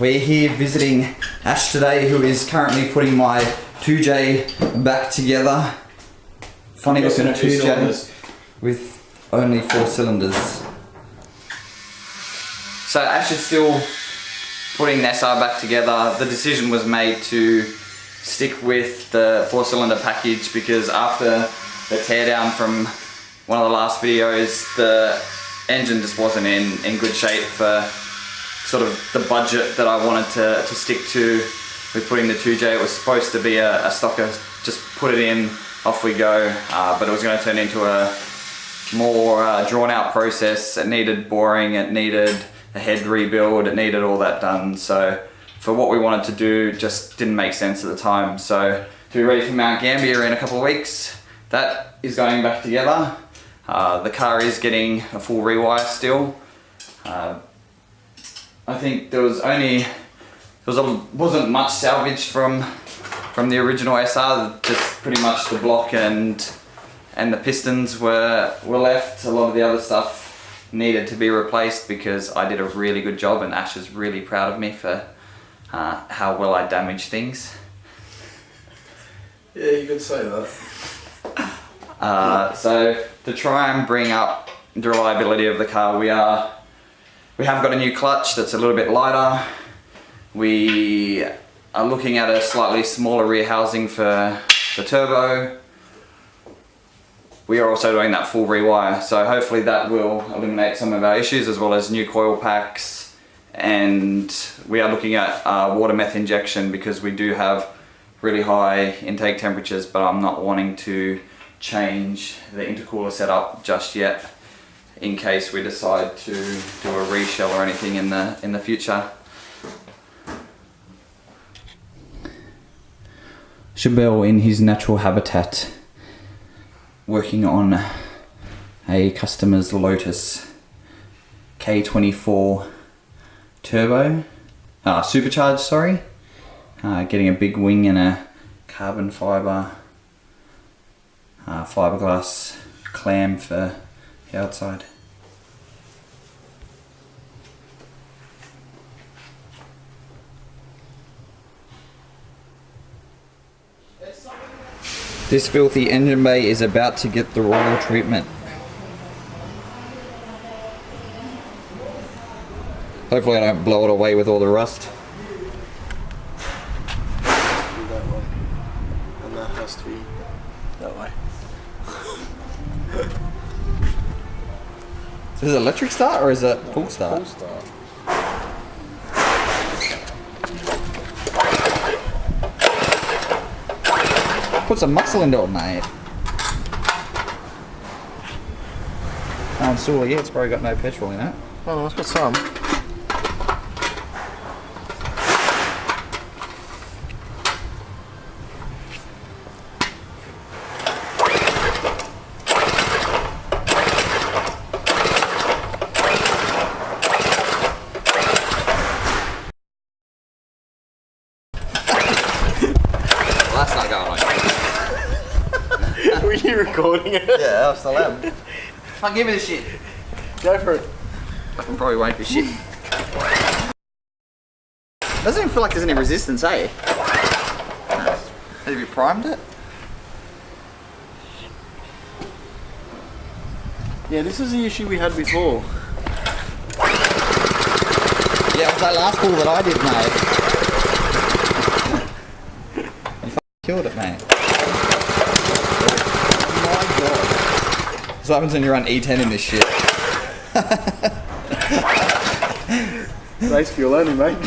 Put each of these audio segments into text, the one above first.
We're here visiting Ash today, who is currently putting my 2J back together. Funny looking 2J with only 4 cylinders. So Ash is still putting the SR back together. The decision was made to stick with the 4-cylinder package because after the teardown from one of the last videos, the engine just wasn't in good shape for sort of the budget that I wanted to stick to with putting the 2J. It was supposed to be a stocker, just put it in, off we go, but it was going to turn into a more drawn out process. It needed boring, it needed a head rebuild, it needed all that done. So for what we wanted to do, just didn't make sense at the time. So to be ready for Mount Gambier in a couple of weeks, that is going back together. The car is getting a full rewire still. I think wasn't much salvaged from the original SR. Just pretty much the block and the pistons were left. A lot of the other stuff needed to be replaced because I did a really good job, and Ash is really proud of me for how well I damaged things. Yeah, you could say that. So to try and bring up the reliability of the car, we have got a new clutch that's a little bit lighter. We are looking at a slightly smaller rear housing for the turbo. We are also doing that full rewire, so hopefully that will eliminate some of our issues, as well as new coil packs. And we are looking at water meth injection because we do have really high intake temperatures, but I'm not wanting to change the intercooler setup just yet, in case we decide to do a reshell or anything in the future. Chabelle in his natural habitat, working on a customer's Lotus K24 turbo, supercharged, sorry. Getting a big wing and a carbon fibre fiberglass clam for the outside. This filthy engine bay is about to get the royal treatment. Hopefully I don't blow it away with all the rust. That way. And that has to be that way. Is it electric start or is it full start? Full start. Put some muscle into it, mate. Can't install it yet, it's probably got no petrol in it. Oh no, it's got some. Well, that's not going on. Were you recording it? Yeah, I still am. Can't give me the shit. Go for it. Fucking probably won't be shit. Doesn't even feel like there's any resistance, eh? Have you primed it? Yeah, this is the issue we had before. Yeah, it was that last pull that I did, mate. You fucking killed it, mate. Oh my god. That's what happens when you run E10 in this shit. Race fuel only, mate.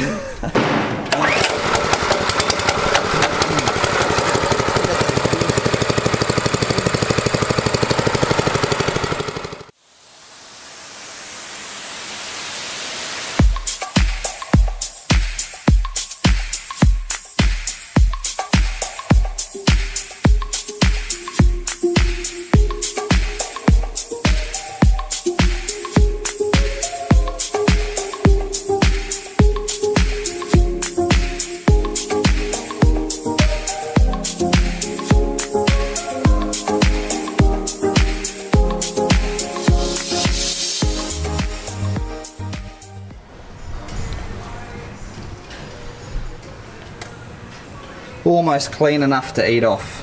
almost clean enough to eat off.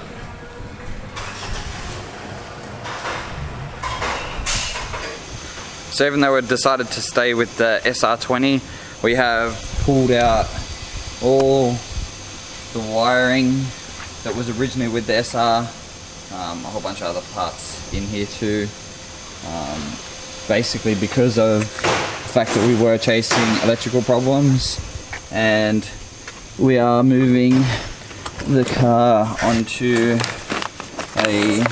So even though we decided to stay with the SR20, we have pulled out all the wiring that was originally with the SR, a whole bunch of other parts in here too. Basically because of the fact that we were chasing electrical problems, and we are moving the car onto a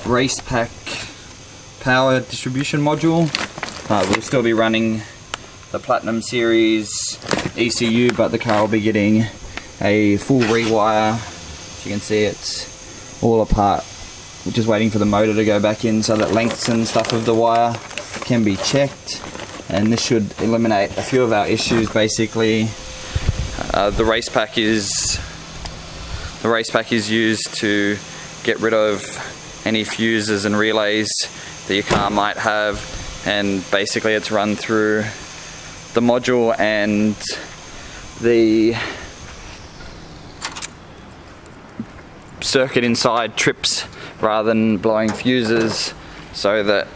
race pack power distribution module. We'll still be running the Platinum Series ECU, but the car will be getting a full rewire. As you can see, it's all apart. We're just waiting for the motor to go back in so that lengths and stuff of the wire can be checked, and this should eliminate a few of our issues. Basically, the race pack is used to get rid of any fuses and relays that your car might have, and basically it's run through the module, and the circuit inside trips rather than blowing fuses, so that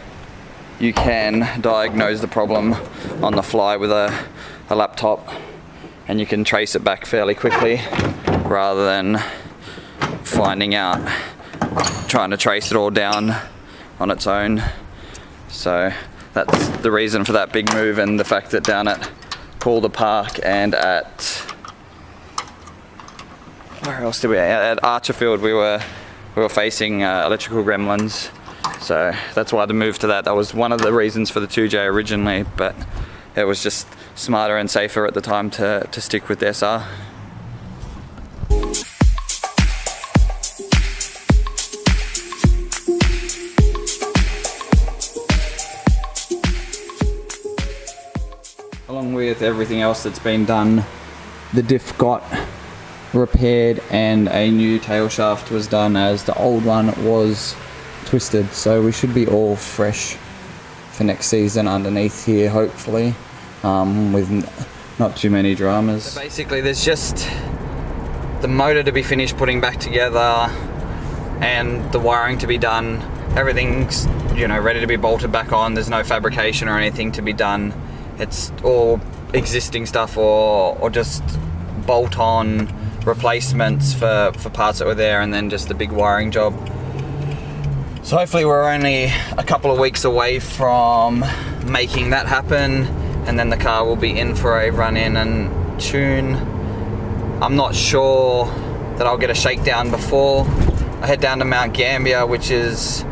you can diagnose the problem on the fly with a laptop, and you can trace it back fairly quickly rather than trying to trace it all down on its own. So that's the reason for that big move, and the fact that down at Calder Park and at Archerfield we were facing electrical gremlins. So that's why the move to that was one of the reasons for the 2J originally, but it was just smarter and safer at the time to stick with the SR. Along with everything else that's been done, the diff got repaired and a new tail shaft was done, as the old one was twisted. So we should be all fresh for next season underneath here, hopefully, with not too many dramas. So basically there's just the motor to be finished putting back together and the wiring to be done. Everything's, ready to be bolted back on. There's no fabrication or anything to be done. It's all existing stuff or just bolt-on replacements for parts that were there, and then just a big wiring job. So hopefully we're only a couple of weeks away from making that happen, and then the car will be in for a run-in and tune. I'm not sure that I'll get a shakedown before I head down to Mount Gambier, which is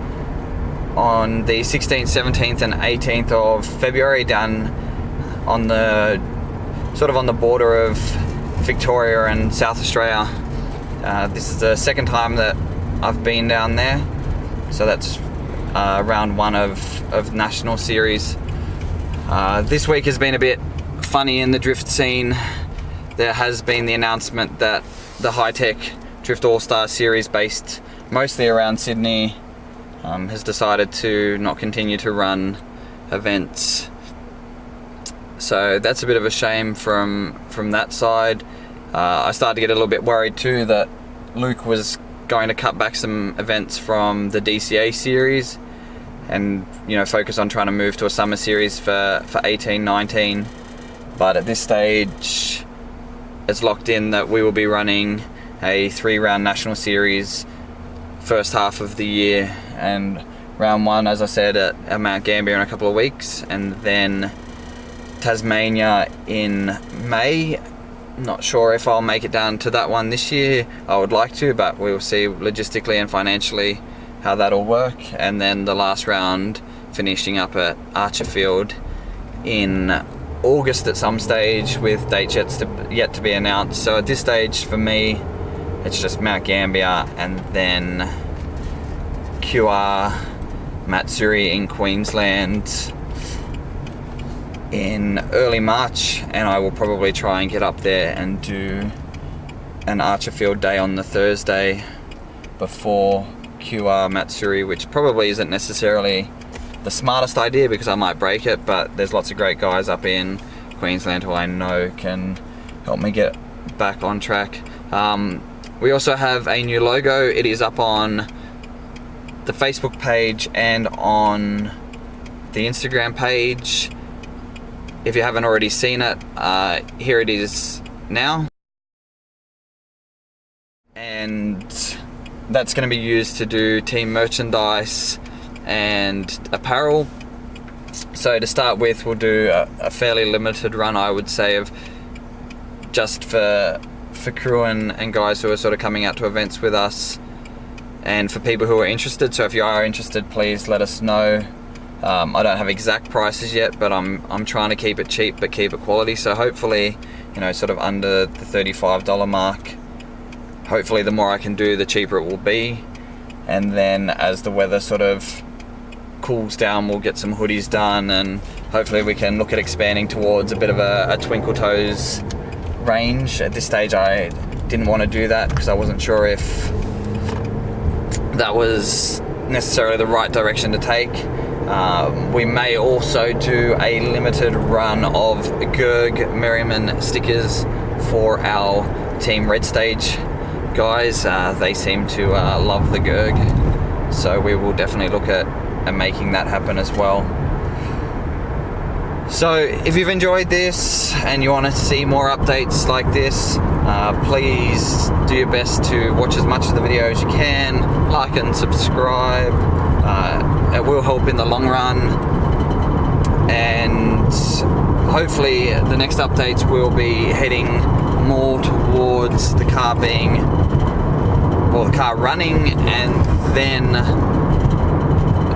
on the 16th, 17th and 18th of February, down on the border of Victoria and South Australia. This is the second time that I've been down there, so that's round one of National Series. This week has been a bit funny in the drift scene. There has been the announcement that the Hi-Tech Drift All-Star Series, based mostly around Sydney, has decided to not continue to run events. So that's a bit of a shame from that side. I started to get a little bit worried too that Luke was going to cut back some events from the DCA series and focus on trying to move to a summer series for 18-19. But at this stage it's locked in that we will be running a 3-round national series first half of the year, and round one, as I said, at Mount Gambier in a couple of weeks, and then Tasmania in May. Not sure if I'll make it down to that one this year. I would like to, but we'll see logistically and financially how that'll work. And then the last round finishing up at Archerfield in August at some stage, with dates yet to be announced. So at this stage for me, it's just Mount Gambier and then QR Matsuri in Queensland in early March, and I will probably try and get up there and do an Archerfield day on the Thursday before QR Matsuri, which probably isn't necessarily the smartest idea because I might break it, but there's lots of great guys up in Queensland who I know can help me get back on track. We also have a new logo. It is up on the Facebook page and on the Instagram page. If you haven't already seen it, here it is now. And that's going to be used to do team merchandise and apparel. So to start with, we'll do a fairly limited run, I would say, of just for crew and guys who are sort of coming out to events with us, and for people who are interested. So if you are interested, please let us know. I don't have exact prices yet, but I'm trying to keep it cheap but keep it quality. So hopefully, you know, sort of under the $35 mark. Hopefully the more I can do, the cheaper it will be. And then as the weather sort of cools down, we'll get some hoodies done, and hopefully we can look at expanding towards a bit of a Twinkle Toes range. At this stage I didn't want to do that because I wasn't sure if that was necessarily the right direction to take. We may also do a limited run of Gerg Merriman stickers for our Team Red Stage guys. They seem to love the Gerg, so we will definitely look at making that happen as well. So if you've enjoyed this and you want to see more updates like this, please do your best to watch as much of the video as you can, like and subscribe. It will help in the long run, and hopefully the next updates will be heading more towards the car being, or the car running, and then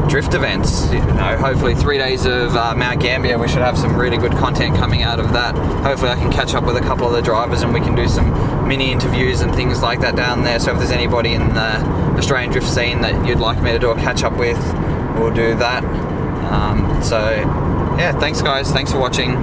drift events. You know, hopefully 3 days of Mount Gambier. We should have some really good content coming out of that. Hopefully I can catch up with a couple of the drivers and we can do some mini interviews and things like that down there. So if there's anybody in the Australian drift scene that you'd like me to do a catch up with, we'll do that. So yeah, thanks guys, thanks for watching.